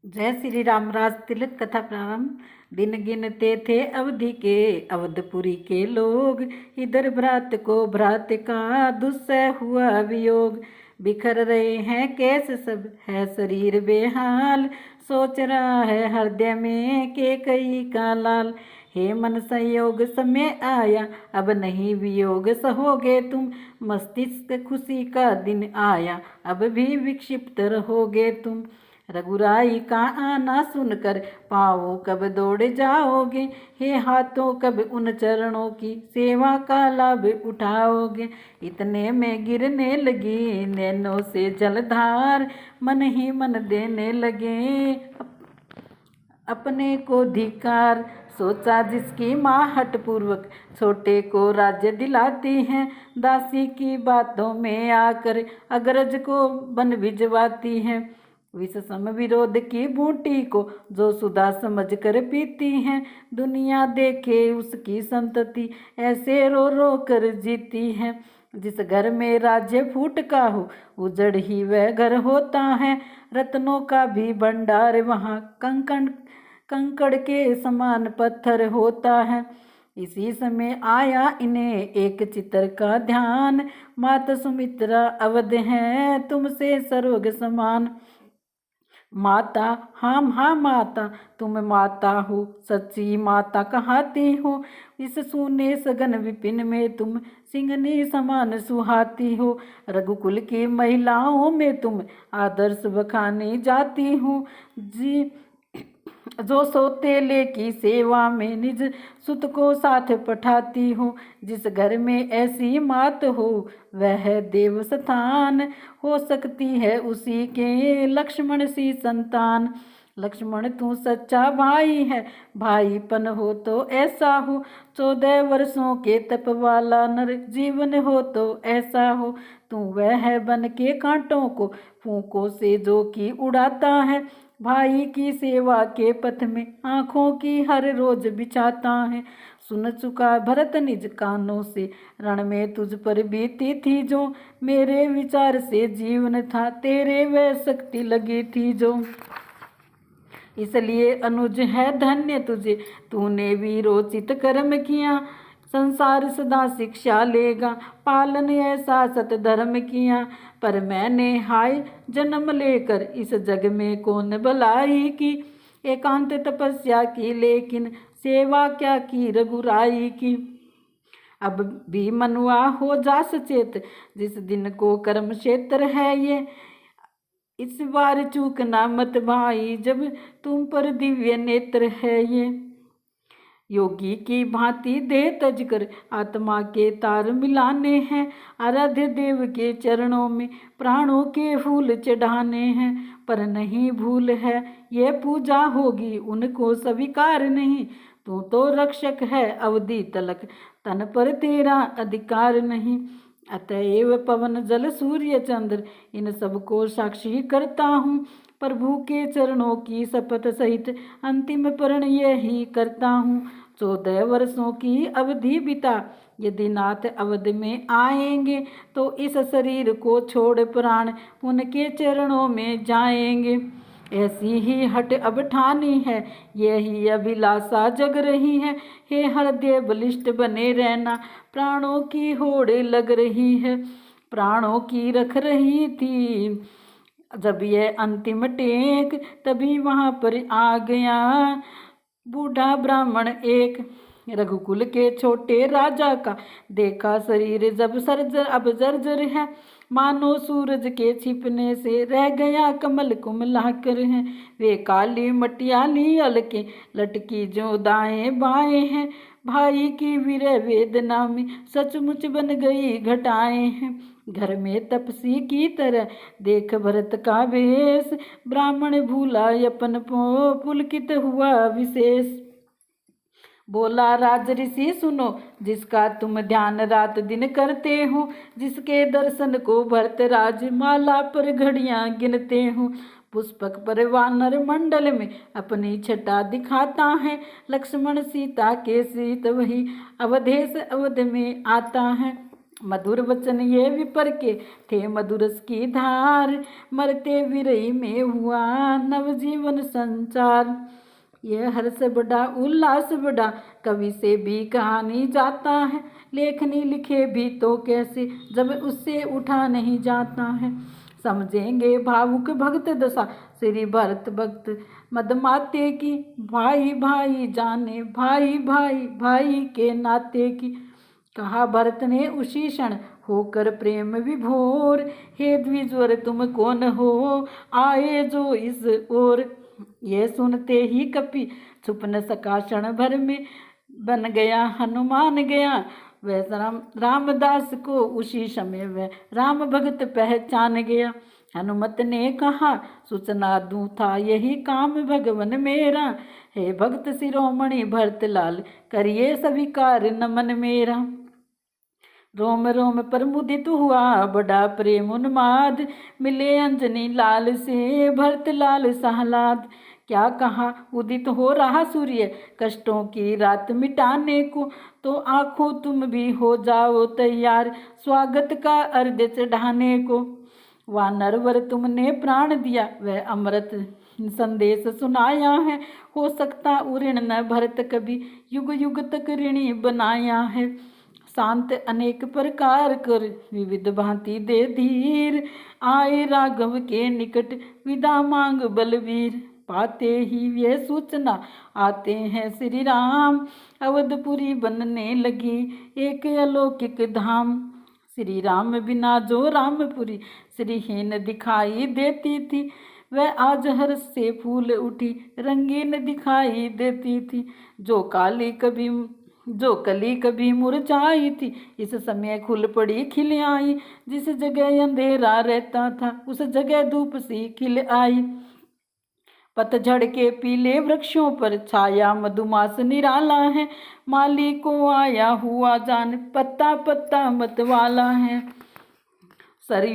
जय श्री राम। राज तिलक कथा प्रारंभ। दिन गिनते थे अवधि के अवधपुरी के लोग, इधर भ्रात को भ्रात का दुस्सह हुआ वियोग। बिखर रहे हैं कैसे सब है शरीर बेहाल, सोच रहा है हृदय में के कई का लाल। हे मन संयोग समय आया, अब नहीं वियोग सहोगे तुम। मस्तिष्क खुशी का दिन आया, अब भी विक्षिप्त रहोगे तुम। रघुराई का आना सुनकर पाँवों कब दौड़ जाओगे, हे हाथों कब उन चरणों की सेवा का लाभ उठाओगे। इतने में गिरने लगी नैनों से जलधार, मन ही मन देने लगे अपने को धिकार। सोचा जिसकी माँ हठपूर्वक छोटे को राज्य दिलाती है, दासी की बातों में आकर अग्रज को बन भिजवाती है। विष सम विरोध की बूटी को जो सुधा समझ कर पीती है, दुनिया देखे उसकी संतति ऐसे रो रो कर जीती है। जिस घर में राज्य फूट का हो उजड़ ही वह घर होता है, रत्नों का भी भंडार वहाँ कंकड़ के समान पत्थर होता है। इसी समय आया इन्हें एक चित्र का ध्यान, माता सुमित्रा अवध है तुमसे सर्वग समान। माता हाँ माता, तुम माता हो सच्ची माता कहाती हो। इस सूने सघन विपिन में तुम सिंहनी समान सुहाती हो। रघुकुल की महिलाओं में तुम आदर्श बखानी जाती हो। जी जो सौतेले की सेवा में निज सुत को साथ पठाती हो। जिस घर में ऐसी मात हो वह देव स्थान, हो सकती है उसी के लक्ष्मण सी संतान। लक्ष्मण तू सच्चा भाई है, भाईपन हो तो ऐसा हो। 14 वर्षों के तप वाला नर जीवन हो तो ऐसा हो। तू वह है बन के कांटों को फूंकों से जो कि उड़ाता है, भाई की सेवा के पथ में आँखों की हर रोज बिछाता है। सुन चुका भरत निज कानों से रण में तुझ पर बीती थी जो, मेरे विचार से जीवन था तेरे वह शक्ति लगी थी जो। इसलिए अनुज है धन्य तुझे, तूने वीरोचित कर्म किया। संसार सदा शिक्षा लेगा, पालन ऐसा सत धर्म किया। पर मैंने हाय जन्म लेकर इस जग में कौन भलाई की। एकांत तपस्या की लेकिन सेवा क्या की रघुराई की। अब भी मनुआ हो जा सचेत, जिस दिन को कर्म क्षेत्र है ये। इस बार चूकना मत भाई, जब तुम पर दिव्य नेत्र है ये। योगी की भांति देह तज कर आत्मा के तार मिलाने हैं, आराध्य देव के चरणों में प्राणों के फूल चढ़ाने हैं। पर नहीं भूल है ये पूजा होगी उनको स्वीकार नहीं। तू तो रक्षक है अवधि तलक, तन पर तेरा अधिकार नहीं। अतएव पवन जल सूर्य चंद्र इन सबको साक्षी करता हूँ। प्रभु के चरणों की शपथ सहित अंतिम प्रण यही करता हूँ। 14 वर्षों की अवधि बिता यदि नाथ अवध में आएंगे, तो इस शरीर को छोड़ प्राण उनके चरणों में जाएंगे। ऐसी ही हट अब ठानी है, यही अभिलाषा जग रही है। हे हृदय बलिष्ठ बने रहना, प्राणों की होड़ लग रही है। प्राणों की रख रही थी जब यह अंतिम टेक, तभी वहां पर आ गया बूढ़ा ब्राह्मण एक। रघुकुल के छोटे राजा का देखा शरीर जब सर्जर अब जर्जर है, मानो सूरज के छिपने से रह गया कमल कुमलाकर है। वे काली मटियाली अलके लटकी जो दाएं बाएं हैं, भाई की विरह वेदना में सचमुच बन गई घटाएं हैं। घर में तपसी की तरह देख भरत का भेष, ब्राह्मण भूला अपन पुलकित हुआ विशेष। बोला राज ऋषि सुनो, जिसका तुम ध्यान रात दिन करते हो, जिसके दर्शन को भरत राज माला पर घड़ियां गिनते हो। पुष्पक पर वानर मंडल में अपनी छटा दिखाता है, लक्ष्मण सीता के सीत वही अवधेश अवध में आता है। मधुर वचन ये विपर के थे मधुरस की धार, मरते विरही में हुआ नवजीवन संचार। ये हर्ष बड़ा उल्लास बड़ा कवि से भी कहानी जाता है, लेखनी लिखे भी तो कैसे जब उससे उठा नहीं जाता है। समझेंगे भावुक भक्त दशा श्री भरत भक्त मदमाते की, भाई भाई जाने भाई भाई भाई के नाते की। कहा भरत ने उसी क्षण होकर प्रेम विभोर, हे द्विजवर तुम कौन हो आए जो इस ओर। ये सुनते ही कपि छुप न सका क्षण भर में, बन गया हनुमान गया वह रामदास को उसी समय वह राम भगत पहचान गया। हनुमत ने कहा सूचना दूं था यही काम भगवन मेरा, हे भक्त शिरोमणि भरत लाल करिए सभी कार्य नमन मेरा। रोम रोम पर मुदित हुआ बड़ा प्रेम उन्माद, मिले अंजनी लाल से भरत लाल सहलाद। क्या कहा उदित हो रहा सूर्य कष्टों की रात मिटाने को, तो आंखों तुम भी हो जाओ तैयार स्वागत का अर्घ्य चढ़ाने को। वानरवर तुमने प्राण दिया वह अमृत संदेश सुनाया है, हो सकता ऋण न भरत कभी युग युग तक ऋणी बनाया है। शांत अनेक प्रकार कर विविध भांति दे धीर, आए राघव के निकट विदा मांग बलवीर। पाते ही ये सूचना आते हैं श्री राम, अवधपुरी बनने लगी एक अलौकिक धाम। श्री राम बिना जो रामपुरी श्रीहीन दिखाई देती थी, वह आज हर्ष से फूल उठी रंगीन दिखाई देती थी। जो कली कभी मुरझाई थी इस समय खुल पड़ी खिल आई, जिस जगह अंधेरा रहता था उस जगह धूप सी खिल आई। पतझड़ के पीले वृक्षों पर छाया मधुमास निराला है, माली को आया हुआ जान पत्ता पत्ता मतवाला है। सरयू